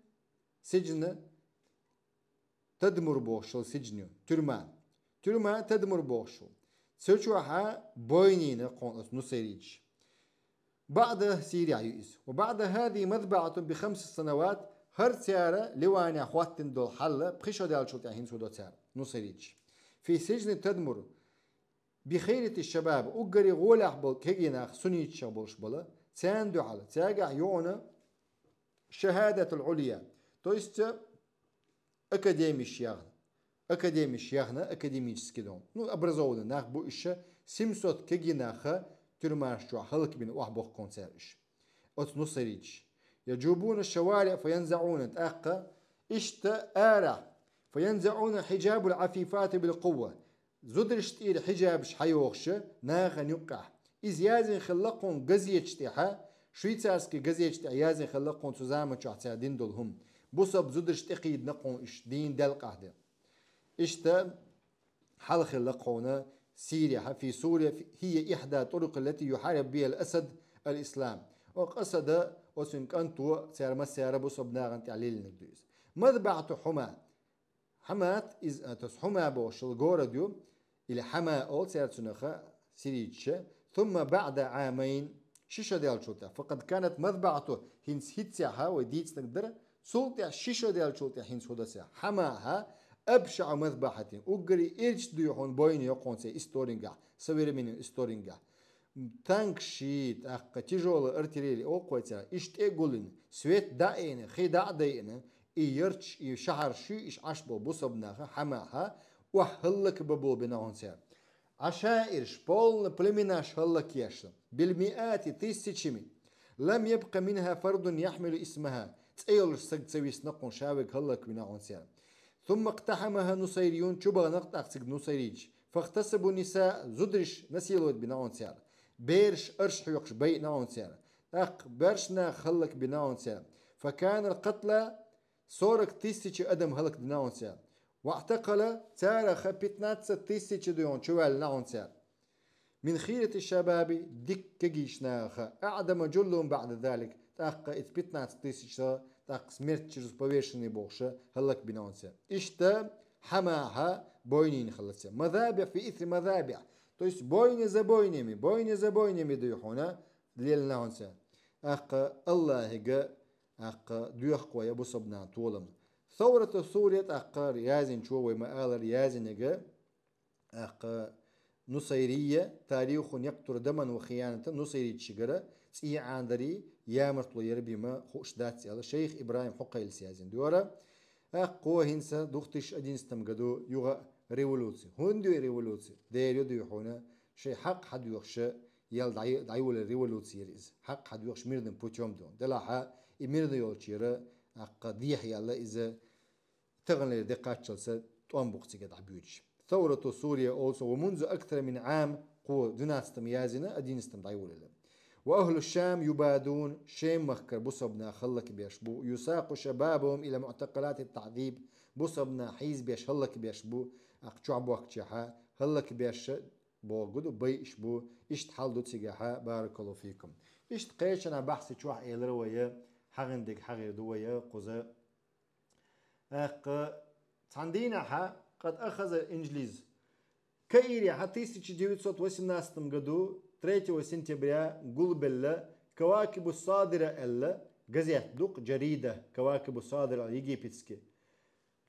[SPEAKER 1] تدمر بوشل سجنيو ترمان تدمر بوشل سوچوها بوينين قونس نصيريج بعد سيريا يؤس وبعد هذه مذبعة ب5 سنوات هر سيارة لواني أخواتن دول حلة بخيشو ديال شلطيحين سودو تسار نصيريج في سجن تدمر بخيرة الشباب أقري غول أحبال كيجيناخ سنيت شابوش بلا تاندو على تاقع يونا شهادة العليا تويست أكاديمي الشياغ академиш яхна академический дом. Ну, образованный нах бу еще 700 кегинаха ترماشوا خلق بين وحبوخ كونسيرش أت نصريج يجوبون الشوارع فينزعون تأقى إشتا آرع فينزعون حجاب العفيفات بالقوة زدرشت إلى حجاب شحيوخش ناغن يقع إذ يازن خلقون قزيجتها شويتسارسكي قزيجتها يازن خلقون تزامن شعتها دين دولهم بصب زدرشت إقيد نقون إش دين دل قهدة إشتا حل خلقونا سوريا في سوريا هي إحدى الطرق التي يحارب بها الأسد الإسلام وقصد وسن كنتو سير مسيرة بصب ناغن تعليل نقدوز مذبعة حما حمات إز حما بوش الجورديو إلى حما أول سير سنخة سيريتش ثم بعد عامين شيشة ديال شوتا فقد كانت مذبعته هنس هيتسعها وديتس نقدر سلطة شيشة ديال شوتا هنس هدسها حماها أبشع مذبحة أجري إيش ديوهون بوين يقون سي إستورينجا سوير من إستورينجا تانك شيت أق تجول أرتيريلي أو قوتها إيش تقولن سويت دائنة خداع دائنة إيرش شهر شو إيش عشبو بصبناها حماها وحلك ببول بناهون سير عشائر شبول بلمناش هلك ياش بالمئات تسيتشمي لم يبقى منها فرد يحمل اسمها تأيل سق سويس نقون شاوك هلك بناهون سير ثم اقتحمها نصيريون شبه نقطع سق نصيريج فاغتصبوا النساء زدرش نسيلوت بناهون سير بيرش أرش حيوقش بي ناهون سير أق برشنا خلك بناهون سير فكان القتلى صورك تسيتش أدم هلك بناهون سير واعتقل تارخ بتنات تسيتش ديون شوال ناهون سير من خيرة الشباب ديك كجيشناخ أعدم جلهم بعد ذلك تاق إتبتنات تسيتش تاق سمرت جرز بويشني بوخشة هلك بناهون سير إشتا حماها بوينين خلصة مذابع في إثر مذابع то есть бойня за бойнями дuyхуна лелнаун се ақ Аллахига ақ дuyх қоя бусабна толым ثورة سوريا ақ ريازن شو ومآل ريازنجا ақ نصيرية تاريخ يقطر دما وخيانة نصيري تشجرة سي عندري يامرتلو يربي ما خوش دات على شيخ إبراهيم حقيل سيازن دورا ақ قوة هنسا دختش أدين استمجدو يغا ريولوسي هندو ريولوسي ديريو ديوحونا شيء حق حد يخشى يل دعيول الريولوسي يريز حق حد يخش ميردن بوتيوم دون دلاحا يميردن يولشيرا قضيح يلا إذا تغنى دقات شلسة توان بوقتي قد عبيوش ثورة سوريا also ومنذ أكثر من عام قوة دوناستم يازنا أدين استم دعيول له وأهل الشام يبادون شيم مخكر بصبنا خلك بيشبو يساق شبابهم إلى معتقلات التعذيب بصبنا حيز بيش هلك بيشبو أقشعب وقتها هلك بيش بوجودو بيش بو إشت حال تيجاها بارك الله فيكم إشت قيش أنا بحث شو حيلر ويا حغندك حغير دويا قزا عندنا قد أخذ الإنجليز كايري حتى 1918 году 3 سنتبرا قلبلا كواكب الصادرة إلا جزيت دوق جريدة كواكب الصادرة يجيبتسكي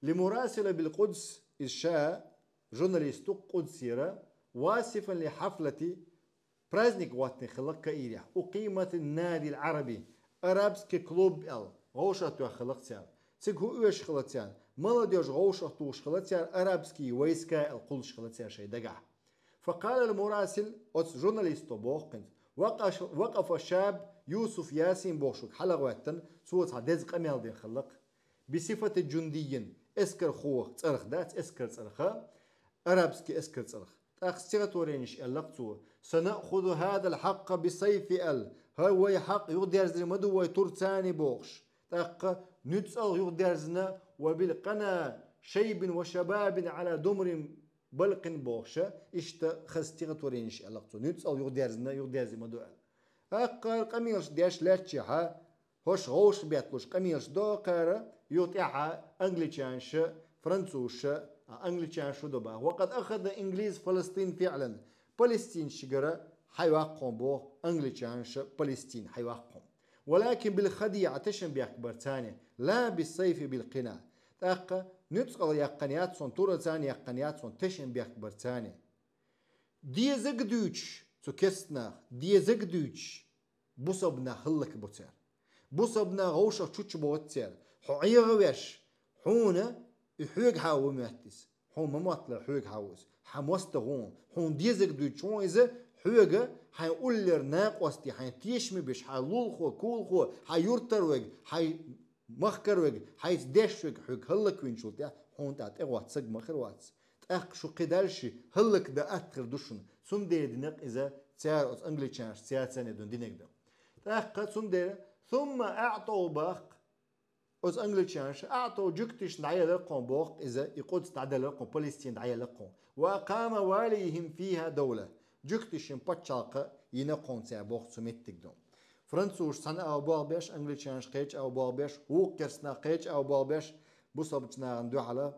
[SPEAKER 1] لمراسلة بالقدس إشاء جورناليست قدسيرة واصفا لحفلة برازنيك واتني خلق كايري أقيمت النادي العربي أرابسكي كلوب ال غوشة تو خلق سيار تسيقو إيش خلق سيار مالديوش غوشة توش خلق سيار أرابسكي ويسكا القلش خلق سيار شيء دقع فقال المراسل أتس جورناليست بوخنت وقف الشاب يوسف ياسين بوشك حلقة صوت عدزق أميال دين خلق بصفة جندي اسكر خوخ تصرخ دات اسكر تصرخ أرابسكي اسكر تصرخ تأخذ ورينش اللقطو سنأخذ هذا الحق بسيف هو حق يقدر مدو ويترتاني بوخش تأخذ نتسأل يقدرزنا وبالقنا شيب وشباب على دمر بلق بوخشة إشتا خستيغت ورينش اللقطو نتسأل يقدرزنا مدو أقل قميلش ديش لاتشيها هوش غوش بيتلوش قميلش دو قارة يوتيها أنجليشانش فرنسوش أنجليشانش دوبا وقد أخذ إنجليز فلسطين فعلا فلسطين شجرة حيواقهم بو أنجليشانش فلسطين حيواقهم ولكن بالخديعة تشن بأكبر تاني لا بالسيف بالقناع تأقى نتقل يقنيات صن طورة تاني يقنيات صن تشن بأكبر تاني دي زقدوش تو كستنا دي زقدوش بصبنا خلك بوتير بصبنا غوشة تشوش بوتير حعيغ ويش حونا يحوق هاو مهتس حون ممطلع حوج حوز حموستغون حون ديزك دو تشون إذا حوجة حيقول لر ناقوستي حيتيشمي بش حيلول خو كول خو حيورتر وج حي مخكر وج حيتدش وج حوج هلك وين شلت حون تات إغوات سج مخر واتس تأخ شو قدرشي هلك ده أتخر دوشن سون دير دينق إذا تسار أس أنجلي تشانش سياسة ندون دينق ده تأخ سون دير ثم أعطوا باق أس أنجلي تشانش أعطوا جكتش دعيا لقون بوق إذا يقود استعدى لقون فلسطين دعيا لقون وأقام واليهم فيها دولة جكتش باتشاقة ينقون سيا بوق سميتك دون فرنسوش سنة أو باق بيش أنجلي تشانش قيتش أو باق بيش هو كرسنا قيتش أو باق بيش بوصبتنا عندو على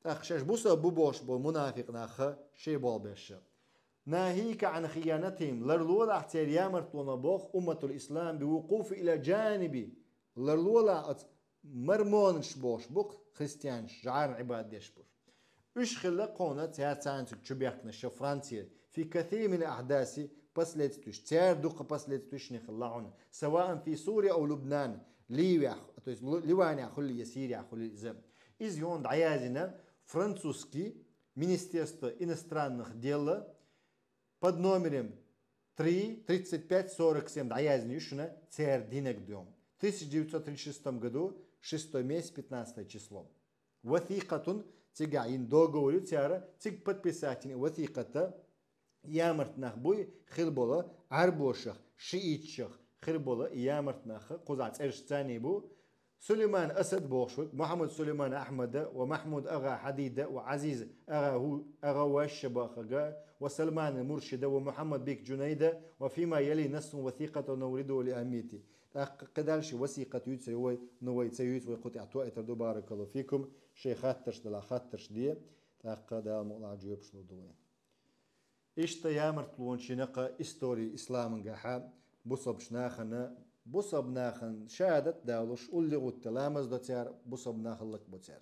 [SPEAKER 1] أخشش بوسا بوبوش بو منافق ناخ شي بول بيش ناهيك عن خيانتهم لرلولا احتير يامرتونا بوخ أمة الإسلام بوقوف إلى جانبي لرلولا مرمونش بوش بوخ خريستيانش جعار عباد ديش بوش إيش خلقونا تياتسانسك تشبيحكنا فرنسيا في كثير من الأحداث بسلتتوش تيار دوق بسلتتوش نخلعونا سواء في سوريا أو لبنان ليواني أخلي يسيري أخلي إزام إز يون دعيازنا فرنسوسكي Министерство иностранных дел под номером 3547 даязнюшина цер динек дом. В 1936 году, 6 месяц, 15 число. وثيقة تقعين договорю تيارا تيق подписатين وثيقة يامرت نخبوي خلبولا عربوشخ شيئتشخ خلبولا يامرت نخ قزعت ارشتاني بو سليمان أسد بوشوك محمد سليمان أحمد ومحمود أغا حديدة وعزيز أغا واشباخ وسلمان المرشدة ومحمد بيك جنيدة وفيما يلي نص وثيقة نورده لأهميتي قدالش وثيقة يتسوي نوي تسويت ويقطع توئتر دو بارك الله فيكم شي خاترش دلا خاترش دي قدا مقلع جيوب شلو دوين إشتا يامرت لونشنقة إستوري إسلام نجاحا بصب شناخنا بصب ناخن شادت داولش قول لي قلت لامز دا تيار بصب ناخن لك بوتيار